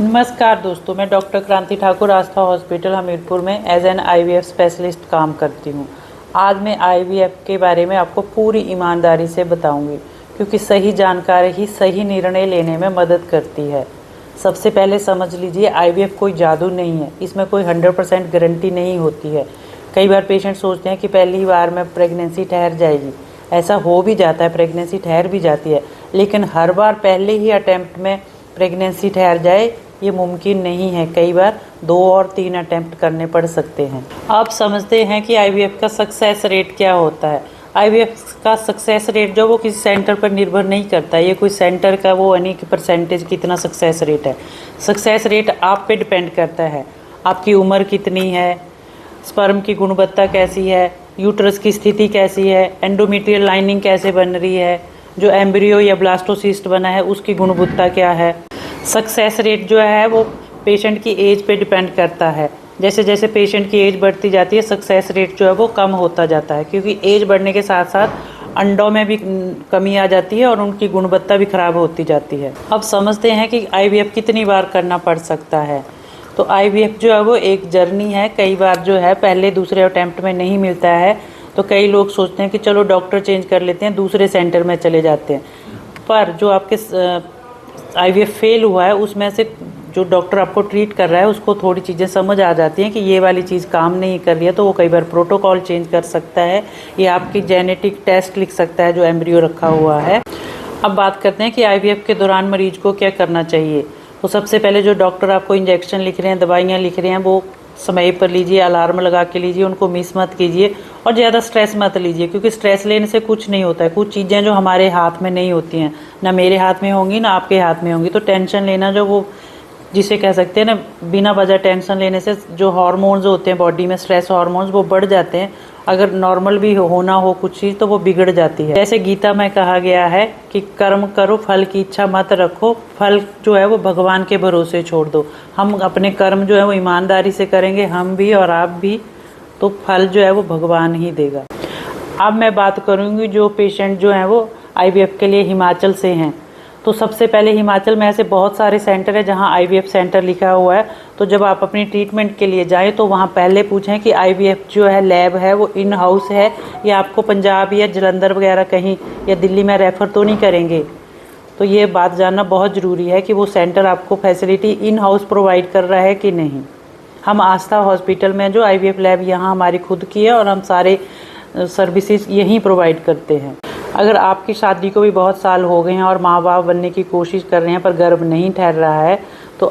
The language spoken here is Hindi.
नमस्कार दोस्तों, मैं डॉक्टर क्रांति ठाकुर आस्था हॉस्पिटल हमीरपुर में एज एन आईवीएफ स्पेशलिस्ट काम करती हूँ। आज मैं आईवीएफ के बारे में आपको पूरी ईमानदारी से बताऊंगी, क्योंकि सही जानकारी ही सही निर्णय लेने में मदद करती है। सबसे पहले समझ लीजिए, आईवीएफ कोई जादू नहीं है। इसमें कोई 100% गारंटी नहीं होती है। कई बार पेशेंट सोचते हैं कि पहली बार में प्रेगनेंसी ठहर जाएगी। ऐसा हो भी जाता है, प्रेगनेंसी ठहर भी जाती है, लेकिन हर बार पहले ही अटैम्प्ट में प्रेगनेंसी ठहर जाए ये मुमकिन नहीं है। कई बार 2 और 3 अटैम्प्ट करने पड़ सकते हैं। आप समझते हैं कि आईवीएफ का सक्सेस रेट क्या होता है। आईवीएफ का सक्सेस रेट जो वो किसी सेंटर पर निर्भर नहीं करता। ये कोई सेंटर का वो यानी कि परसेंटेज कितना सक्सेस रेट है। सक्सेस रेट आप पे डिपेंड करता है। आपकी उम्र कितनी है, स्पर्म की गुणवत्ता कैसी है, यूट्रस की स्थिति कैसी है, एंडोमेट्रियल लाइनिंग कैसे बन रही है, जो एम्ब्रियो या ब्लास्टोसिस्ट बना है उसकी गुणवत्ता क्या है। सक्सेस रेट जो है वो पेशेंट की एज पे डिपेंड करता है। जैसे जैसे पेशेंट की एज बढ़ती जाती है, सक्सेस रेट जो है वो कम होता जाता है, क्योंकि एज बढ़ने के साथ साथ अंडों में भी कमी आ जाती है और उनकी गुणवत्ता भी खराब होती जाती है। अब समझते हैं कि आईवीएफ कितनी बार करना पड़ सकता है। तो आईवीएफ जो है वो एक जर्नी है। कई बार जो है पहले दूसरे अटैम्प्ट में नहीं मिलता है, तो कई लोग सोचते हैं कि चलो डॉक्टर चेंज कर लेते हैं, दूसरे सेंटर में चले जाते हैं। पर जो आपके आईवीएफ फेल हुआ है, उसमें से जो डॉक्टर आपको ट्रीट कर रहा है उसको थोड़ी चीज़ें समझ आ जाती हैं कि ये वाली चीज़ काम नहीं कर रही है, तो वो कई बार प्रोटोकॉल चेंज कर सकता है या आपकी जेनेटिक टेस्ट लिख सकता है जो एम्ब्रियो रखा हुआ है। अब बात करते हैं कि आईवीएफ के दौरान मरीज को क्या करना चाहिए। तो सबसे पहले जो डॉक्टर आपको इंजेक्शन लिख रहे हैं, दवाइयाँ लिख रहे हैं, वो समय पर लीजिए, अलार्म लगा के लीजिए, उनको मिस मत कीजिए और ज़्यादा स्ट्रेस मत लीजिए, क्योंकि स्ट्रेस लेने से कुछ नहीं होता है। कुछ चीज़ें जो हमारे हाथ में नहीं होती हैं, ना मेरे हाथ में होंगी ना आपके हाथ में होंगी। तो टेंशन लेना जो वो जिसे कह सकते हैं ना, बिना वजह टेंशन लेने से जो हार्मोन्स होते हैं बॉडी में, स्ट्रेस हार्मोन्स, वो बढ़ जाते हैं। अगर नॉर्मल भी होना हो कुछ चीज़ तो वो बिगड़ जाती है। जैसे गीता में कहा गया है कि कर्म करो, फल की इच्छा मत रखो, फल जो है वो भगवान के भरोसे छोड़ दो। हम अपने कर्म जो है वो ईमानदारी से करेंगे, हम भी और आप भी, तो फल जो है वो भगवान ही देगा। अब मैं बात करूँगी जो पेशेंट जो हैं वो आईवीएफ के लिए हिमाचल से हैं। तो सबसे पहले हिमाचल में ऐसे बहुत सारे सेंटर है जहां आईवीएफ सेंटर लिखा हुआ है। तो जब आप अपनी ट्रीटमेंट के लिए जाएं तो वहां पहले पूछें कि आईवीएफ जो है लैब है वो इन हाउस है या आपको पंजाब या जलंधर वगैरह कहीं या दिल्ली में रेफ़र तो नहीं करेंगे। तो ये बात जानना बहुत ज़रूरी है कि वो सेंटर आपको फैसिलिटी इन हाउस प्रोवाइड कर रहा है कि नहीं। हम आस्था हॉस्पिटल में जो आईवीएफ लैब यहाँ हमारी खुद की है और हम सारे सर्विसेज यहीं प्रोवाइड करते हैं। अगर आपकी शादी को भी बहुत साल हो गए हैं और माँ बाप बनने की कोशिश कर रहे हैं पर गर्भ नहीं ठहर रहा है, तो